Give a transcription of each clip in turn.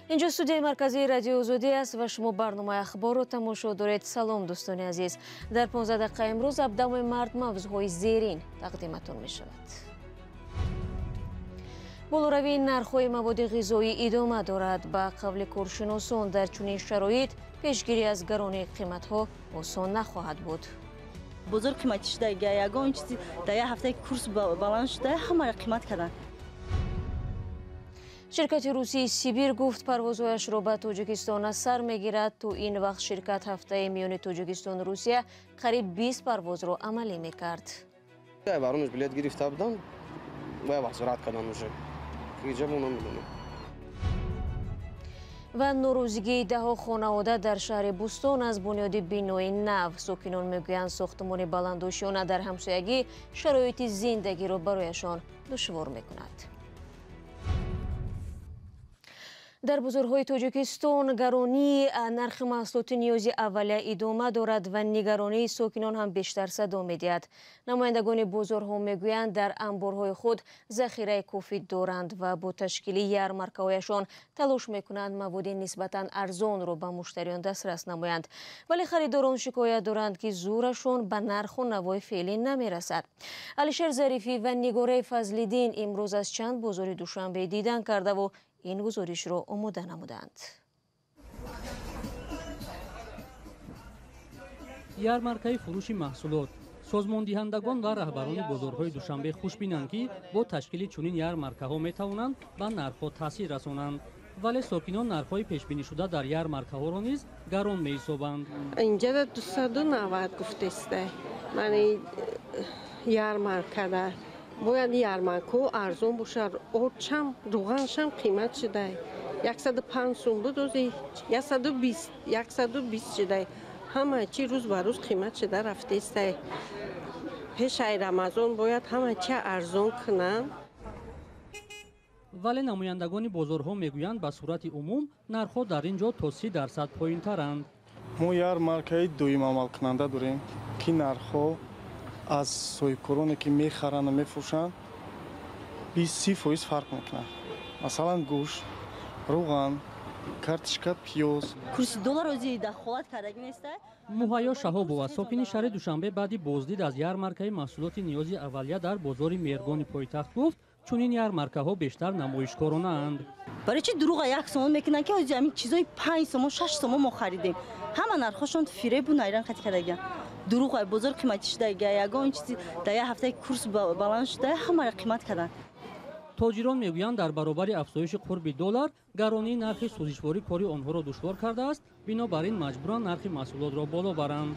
اینجا استودیوی مرکزی رادیو آزادی است و شما برنامه اخبار رو تماشا دارید. سلام دوستان عزیز. در 15 دقیقه امروز 17 مارت موضوعهای زیرین تقدیمتون می شود. بالوروی نرخ‌های مواد غذایی ادامه دارد. با قول کارشناسان در چنین شرایط پیشگیری از گرانی قیمت‌ها آسان نخواهد بود. بزرگ قیمتی شده یگان چیزی در یه هفته کورس بالانس شده همه قیمت کردن. شرکت روسی سیبیر گفت پروازهایش را به تاجیکستان از سر میگیرد. تو این وقت شرکت هفته میان تاجیکستان و روسیه قریب 20 پرواز را عملی میکرد. برامش بلیت گرفته بودم و واسرات کردن уже. اینجا نمیدونم. و نوروزگی دهها خانواده در شهر بوستون از بنیاد بینایی نو. ساکنان میگویند ساختمان بلندوشانه در همسایگی شرایط زندگی را برایشان دشوار میکند. در بازارهای تاجیکستان گرانی نرخ محصولات نیازی اولیه ادامه دارد و نگرانی ساکنان هم بیشتر صدا می‌دهد. نمایندگان بازارها میگویند در انبارهای خود ذخیره کافی دارند و با تشکیل یارمارکه‌هایشان تلاش میکنند مواد نسبتاً ارزان را به مشتریان دسترس نمایند، ولی خریداران شکایت دارند که زورشان به نرخ و نوای فعلی نمیرسد. علیشیر ظریفی و نگاره فضل‌الدین امروز از چند بازار دوشنبه دیدن کرده و این گزارش را آماده نمودند. یارمارکه فروش محصولات سازماندهندگان و رهبران بازارهای دوشنبه خوشبینند که با تشکیل چنین یارمارکه‌ها میتوانند به نرخ‌ها تاثیر رسانند، ولی ساکنان نرخ‌های پیش بینی شده در یارمارکه‌ها را نیز گران می‌حسابند. اینجا 290 گفته است. من یارمارکه باید یارمارکه ارزان باشه. آرچم روغنشم قیمت شده 105 سوم بود، 120 شده. همه چی روز به روز قیمت شده رفته است. پیش رمضان باید همه چی ارزان کنن. ولی نمایندگان بازارها میگویند به صورت عموم نرخ‌ها در اینجا تا 30% پایین‌ترند. ما یارمارکه دویم عمل کننده داریم که نرخ‌ها از صاحبکارانی که میخرند و میفروشند 20% فرق میکنه. مثلا گوشت، روغن، کارتشکا، پیاز. کورس دلار روزی دخالت کردگی نیست. مهیا شهابова ساکن شهر دوشنبه بعد بازدید از یارمارکه محصولات نیازی اولیه در بازار میرگان پایتخت گفت چنین یارمارکه‌ها بیشتر نمایشکارانه اند. برای چی دروغ یک سوم میکنن که همین چیزای 5 سوم 6 سوم ما خریدیم. همه نرخشون فریب و نایران خرید کردگی. دروغ بزرگ قیمتی شده یگان چیزی در یه هفته کورس بالانس شده همه قیمت کردن. تاجران میگویند در برابر افزایش قرب دلار گرانی نرخ سوزشواری کاری آنها را دشوار کرده است، بنابراین مجبورند نرخ محصولات را بالا برند.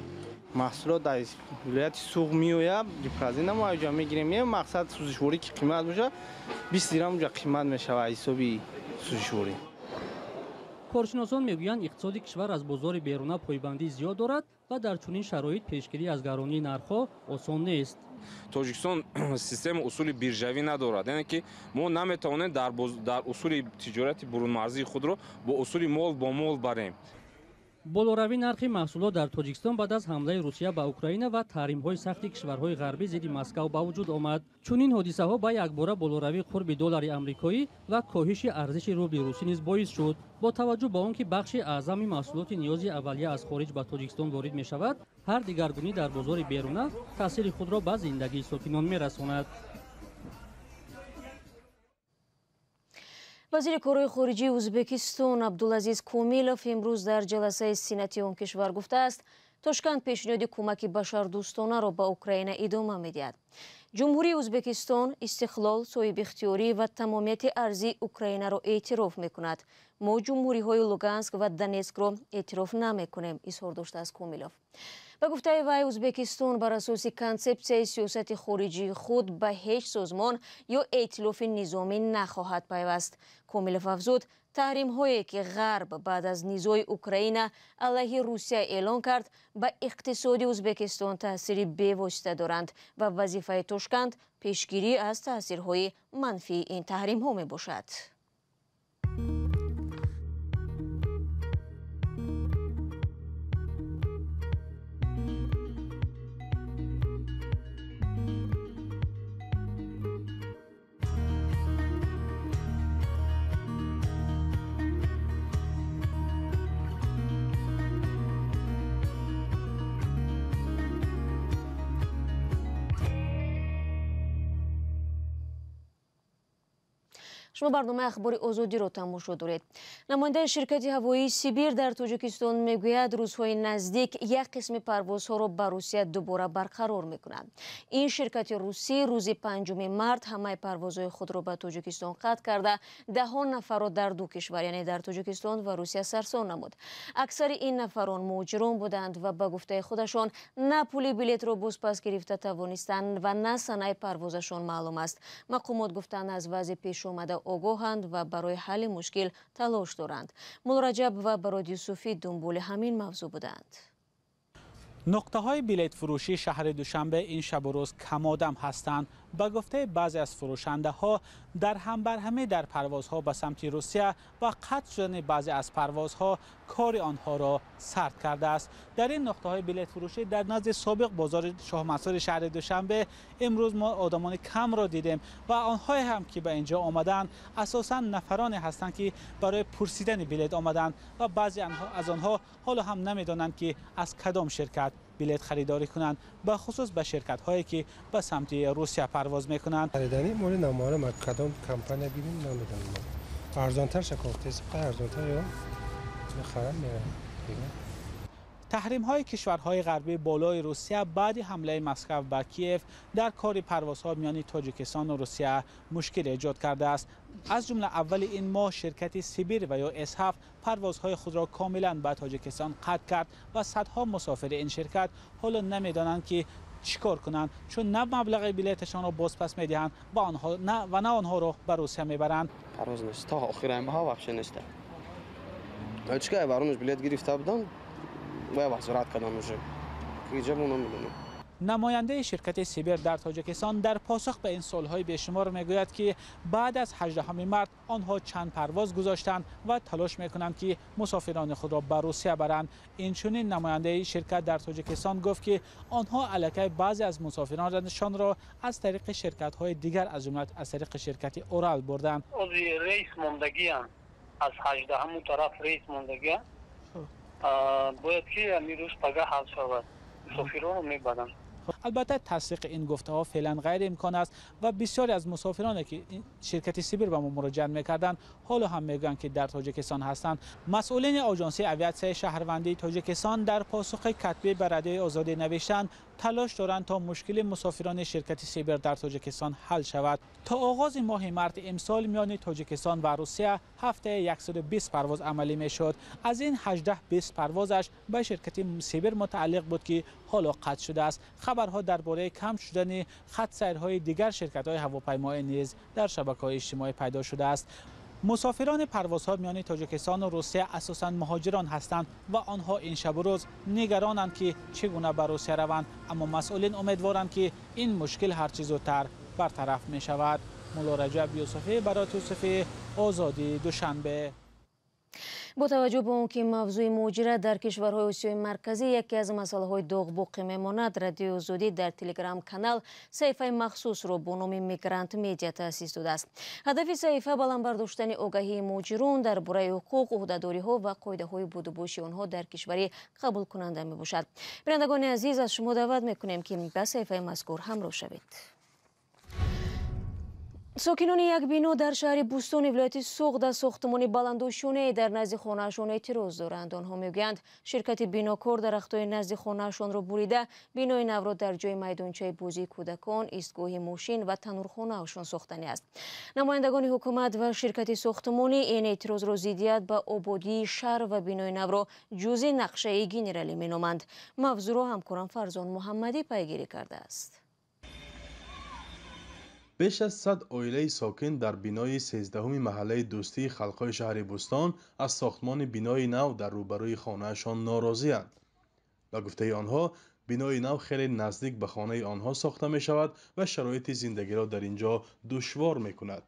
محصولات در ولایت سوق میآید دیپازی نمایجا میگیریم. مقصد سوزشواری که قیمت باشه 20 درم اونجا قیمت میشه حسابی سوزشواری. کارشناسان میگویند اقتصاد کشور از بازار بیرونه پایبندی زیاد دارد و در چنین شرایط پیشگیری از گرانی نرخ‌ها آسان نیست. تاجیکستان سیستم اصول بیرژوی ندارد، یعنی که ما نمیتوانیم در اصول تجارت برون مرزی خود را با اصول مال با مال بریم. بالوروی نرخ محصولات در تاجیکستان بعد از حمله روسیه به اوکراین و تحریم‌های سخت کشورهای غربی ضد مسکو به وجود آمد. چنین حادثه‌ها با یکباره بالوروی قرب دلار آمریکایی و کاهش ارزش روبل روسی نیز باعث شد. با توجه به آنکه بخش اعظم محصولات نیازی اولیه از خارج به تاجیکستان وارد می‌شود، هر دگرگونی در بازار بیرونه تاثیر خود را به زندگی ساکنان می‌رساند. وزیر کارهای خارجی ازبکستان عبدالعزیز کومیلوف امروز در جلسه سیناتی آن کشور گفته است تاشکند پیشنهاد کمک بشردوستانه را به اوکراین ادامه می‌دهد. جمهوری ازبکستان استقلال، صاحب اختیاری و تمامیت ارضی اوکراین را اعتراف می‌کند. ما جمهوری‌های لوگانسک و دونتسک را اعتراف نمی‌کنیم، اظهار داشته است کومیلوف. به گفته وی ازبکستان بر اساس کنسپسیای سیاست خارجی خود به هیچ سازمان یا ائتلاف نظامی نخواهد پیوست. کومیلوف افزود تحریم هایی که غرب بعد از نزاع اوکراین علیه روسیه اعلان کرد به اقتصاد ازبکستان تاثیر بی‌واسطه دارند و وظیفه تاشکند پیشگیری از تاثیرهای منفی این تحریم ها می باشد. شما برنامه اخبار آزادی رو تماشا دارید. نماینده شرکت هوایی سیبیر در تاجیکستان میگوید روزهای نزدیک یک قسم پروازها را به روسیه دوباره برقرار میکنند. این شرکت روسی روز 5 مارس همه پروازهای خود را به تاجیکستان قطع کرده 10 نفر را در دو کشور یعنی در تاجیکستان و روسیه سرسان نمود. اکثر این نفران مهاجران بودند و به گفته خودشان نه پول بلیط را بازپس گرفته توانستند و نه سنه پروازشان معلوم است. مقامات گفتند از وضع پیش آمده آگاهند و برای حل مشکل تلاش دارند. مولا رجب و براد یوسفی دنبال همین موضوع بودند. نقطه های بلیط فروشی شهر دوشنبه این شب و روز کمادم هستند. به گفته بعضی از فروشنده ها در هم بر همه در پروازها به سمت روسیه و قطع شدن بعضی از پروازها کار آنها را سرد کرده است. در این نقطه های بلیط فروشی در نزد سابق بازار شاه منصور شهر دوشنبه امروز ما آدمان کم را دیدیم و آنها هم که به اینجا آمدند اساساً نفرانی هستند که برای پرسیدن بلیط آمدند و بعضی از آنها حالا هم نمیدانند که از کدام شرکت بلیط خریداری کنند، به خصوص به شرکت هایی که به سمت روسیه پرواز میکنند. خریدنی مورد نامعلوم است کدام کمپانی ببینیم نمیدونم. ارزانتر شکافته ارزانتر یا خرم میره. تحریم های کشورهای غربی بالای روسیه بعد حمله مسکو به کیف در کار پروازها میان تاجیکستان و روسیه مشکل ایجاد کرده است. از جمله اول این ماه شرکت سیبیر و یا اس7 پروازهای خود را کاملا به تاجیکستان قطع کرد و صدها مسافر این شرکت حالا نمیدانند که چیکار کنند، چون نه مبلغ بلیطشان را بازپس میدهند و نه آنها را به روسیه میبرند. پرواز نیست تا آخر ماه واقعا نیست. چیکار برونش بلیط گرفته بودم و وزارت کردن میشه. اینجا نمیدونم. نماینده شرکت سیبیر در تاجیکستان در پاسخ به این سوالهای بیشمار میگوید که بعد از 18 مارس آنها چند پرواز گذاشتند و تلاش میکنند که مسافران خود را به روسیه برند. اینچنین نماینده شرکت در تاجیکستان گفت که آنها علاقه بعضی از مسافرانشان را از طریق شرکت‌های دیگر از جمله از طریق شرکت اورال بردند. رئیس موندگی هم از 18 همون طرف رئیس موندگی باید که امیروش پگه حل شود. مسافران رو میبرند. البته تصدیق این گفته ها فعلا غیر امکان است و بسیاری از مسافرانی که شرکت سیبیر به ما مراجعه میکردند حالا هم میگویند که در تاجیکستان هستند. مسئولین آژانس اویاسیون شهروندی تاجیکستان در پاسخ کتبی به رادیوی آزادی نوشتند تلاش دارند تا مشکل مسافران شرکت سیبیر در تاجیکستان حل شود. تا آغاز ماه مارس امسال میان تاجیکستان و روسیه هفته 120 پرواز عملی میشد. از این 18-20 پروازش به شرکت سیبیر متعلق بود که حالا قطع شده است. خبرها درباره کم شدن خط سیرهای دیگر شرکت‌های هواپیمایی نیز در شبکه‌های اجتماعی پیدا شده است. مسافران پروازها میان تاجیکستان و روسیه اساساً مهاجران هستند و آنها این شب و روز نگرانند که چگونه به روسیه روند، اما مسئولین امیدوارند که این مشکل هر چه زودتر برطرف می شود. مولا رجب یوسفی، برات یوسفی، آزادی، دوشنبه. با توجه به آنکه موضوع مهاجرت در کشورهای آسیای مرکزی یکی از مسائل‌های داغ باقی میماند، رادیو آزادی در تلگرام کانال صفحه مخصوص را با نام میگرانت مدیا تأسیس داده است. هدف صفحه بلند برداشتن آگاهی مهاجران درباره حقوق، عهده‌داری‌ها و قاعده‌های بود و باشی آنها در کشور قبول کننده میباشد. بینندگان عزیز، از شما دعوت میکنیم که به صفحه مذکور همراه شوید. ساکنان یک بنا در شهر بوستان ولایت سوق در ساختمان بلندوشانه در نزد خانه‌شان اعتراض دارند. آنها میگویند شرکت بناکار درخت‌های نزد خانه‌شان را بریده بنای نو را در جای میدانچه بازی کودکان، ایستگاه ماشین و تنورخانه‌شان ساختنی است. نمایندگان حکومت و شرکت ساختمانی این اعتراض را ضدیت به آبادی شهر و بنای نو را جزء نقشه گنرالی مینامند. موضوع را همکارم فرزان محمدی پیگیری کرده است. بیش از 100 عائله ساکن در بنای 13 محله دوستی خلقای شهر بوستان از ساختمان بنای نو در روبروی خانه‌شان ناراضی‌اند. به گفته آنها بنای نو خیلی نزدیک به خانه آنها ساخته می شود و شرایط زندگی را در اینجا دشوار می کند.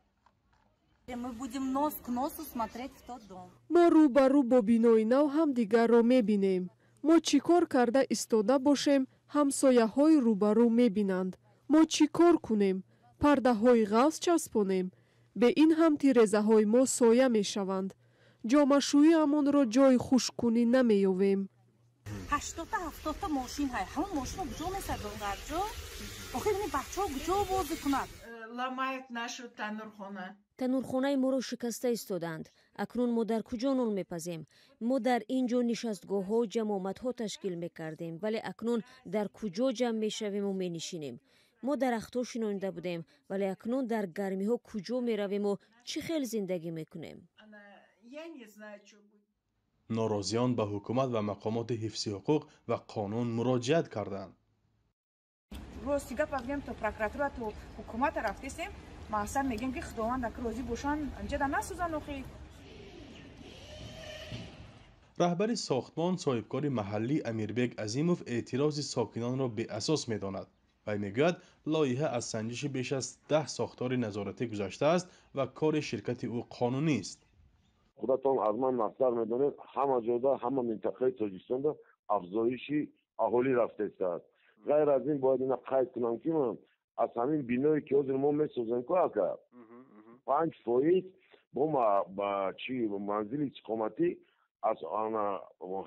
ما روبرو با بنای نو هم دیگر را می بینیم. ما چیکار کرده ایستاده باشیم همسایه های روبرو می بینند. ما چیکار کنیم؟ پرده های غاز چسبانیم. به این هم تیرزه های ما سایه می شوند. جامشویی همون را جای خوشکنی نمی یابیم. 80 ماشین های همون ماشین رو کجا می سردن در جا؟ آخه بینید بچه ها کجا بازی کند؟ ломает нашу танурхона. танурхонаи моро шикаста истоданд. акнун мо дар куҷо нон мепазем? мо дар ин ҷо нишастгоҳҳо ҷамоматҳо ташкил мекардем, вале акнун дар куҷо ҷамъ мешавему менишинем? мо дарахтҳо шинонида будем, вале акнун дар гармиҳо куҷо меравему чӣ хел зиндагӣ мекунем? норозиён ба ҳукумат ва мақомоти ҳифзи ҳуқуқ ва қонун муроҷиат карданд. Сега павдем то прокуратура то ҳукумат рафтесем, ма асар мегем ки худованд ак розӣ бошан ҷада насӯзан охи. раҳбари сохтмон соҳибкори маҳаллӣ Амирбек Азимов эътирози сокинонро беасос медонад. вай мегӯяд лоиҳа аз санҷиши беш аз 10 сохтори назоратӣ гузаштааст ва кори ширкати ӯ қонунист. худатон аз ман мақсад медонед ҳама ҷода ҳама минтақаи тоҷикистонда афзоиши аҳолӣ рафтааст. ғайр аз ин бояд ина қайд кунам ки ман аз ҳамин биное ки ҳозир мо месозем ку ака 5% бо манзили иstiqomатӣ аз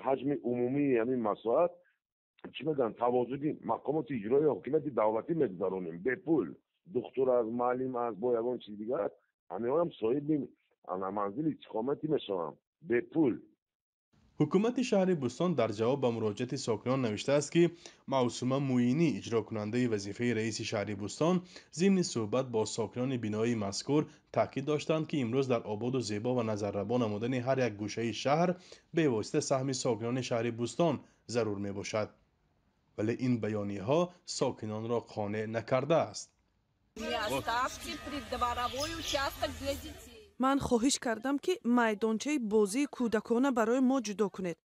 ҳаҷми умумии ҳамин масоҳат чӣ мегӯянд тавозуни мақомоти иҷроии ҳокимияти давлатӣ мегузаронем бепул. духтур аст, маълим аст, бо ягон чиз дигар аст, ҳамеҳоям соҳиби манзили иstiqоматӣ мешавам бепул. ҳукумати шаҳри Бӯстон дар ҷавоб ба муроҷиати сокинон навиштааст ки Маъсума Муинӣ, иҷрокунандаи вазифаи раиси шаҳри Бӯстон, зимни суҳбат бо сокинони бинои мазкур таъкид доштанд ки имрӯз дар ободу зебо ва назаррабо намудани ҳар як гӯшаи шаҳр бевосита саҳми сокинони шаҳри Бӯстон зарур мебошад. вале ин баёнияҳо сокинонро қонеъ накардааст. ман хоҳиш кардам ки майдончаи бозии кӯдакона барои мо ҷудо кунед.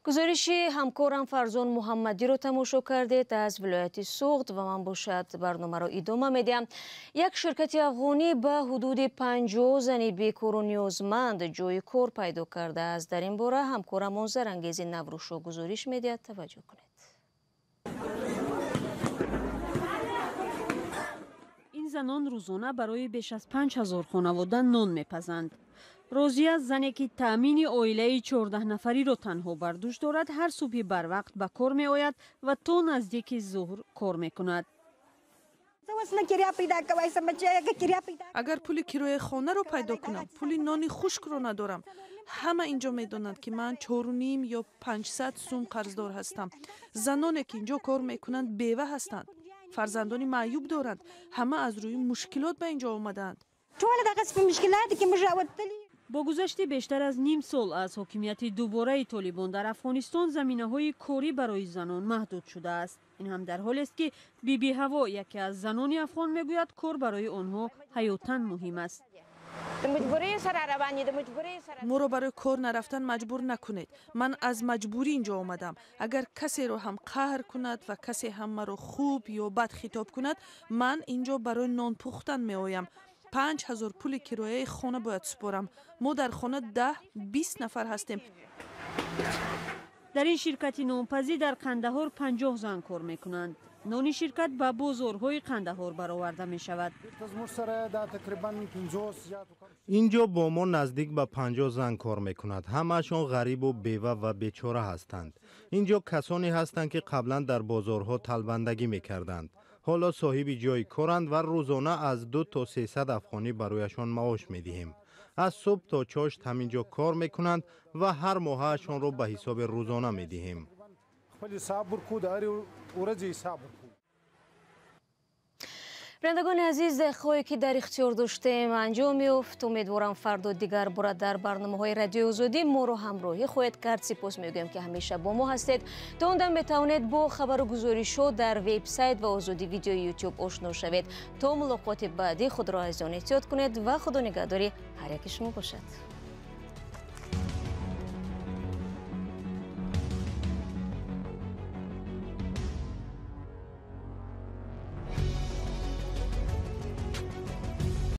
гузориши ҳамкорам Фарзон Муҳаммадиро тамошо кардед аз вилояти Суғд ва ман бошад барномаро идома медиҳам. Як ширкати афғонӣ ба ҳудуди 50 зани бекору ниёзманд ҷойи кор пайдо кардааст. дар ин бора ҳамкорам Монзарангези Наврӯшо гузориш медиҳад. таваҷҷӯҳ кунед. ин занон рӯзона барои беш аз 5000 хонавода нон мепазанд. розия зане ки таъмини оилаи 14 нафариро танҳо бар дӯш дорад, ҳар субҳи барвақт ба кор меояд ва то наздики зуҳр кор мекунад. агар пули кирояи хонаро пайдо кунам, пули нони хушкро надорам. ҳама инҷо медонанд ки ман 4.5 ё 500 сум қарздор ҳастам. заноне ки инҷо кор мекунанд бева ҳастанд. фарзандони маъюб доранд. ҳама аз рӯи мушкилот ба инҷо омадаанд. бо гузашти бештар аз ним сол аз ҳокимияти дубораи толибон дар афғонистон заминаҳои корӣ барои занон маҳдуд шудааст. ин ҳам дар ҳолест ки биби ҳаво, яке аз занони афғон, мегӯяд кор барои онҳо ҳаётан муҳим аст. моро барои кор нарафтан маҷбур накунед. ман аз маҷбурӣ инҷо омадам. агар касеро ҳам қаҳр кунад ва касе ҳам маро хуб ё бад хитоб кунад, ман инҷо барои нон пухтан меоям. 5000 пули кирояи хона бояд супорам. мо дар хона 10-20 нафар ҳастем. дар ин ширкати нонпазӣ дар Қандаҳор 50 зан кор мекунанд. нони ширкат ба бозорҳои Қандаҳор бароварда мешавад. инҷо бо мо наздик ба 50 зан кор мекунад. ҳамаашон ғарибу бева ва бечора ҳастанд. инҷо касоне ҳастанд ки қаблан дар бозорҳо талбандагӣ мекарданд. ҳоло соҳиби ҷойи коранд ва рӯзона аз 2 то 300 афғонӣ барояшон маош медиҳем. аз субҳ то чошт ҳаминҷо кор мекунанд ва ҳар моҳаашонро ба ҳисоби рӯзона медиҳем. бинандагони азиз, дақиқое ки дар ихтиёр доштем анҷом ёфт. умедворам фардо дигар бора дар барномаҳои радиои озодӣ моро ҳамроҳӣ хоҳед кард. сипос мегӯям ки ҳамеша бо мо ҳастед. то он дам метавонед бо хабару гузоришҳо дар вебсайт ва озодӣ видеои YouTube ошно шавед. то мулоқоти баъдӣ худро аз ҷон эҳтиёт кунед ва худо нигаҳдори ҳар яки шумо бошад.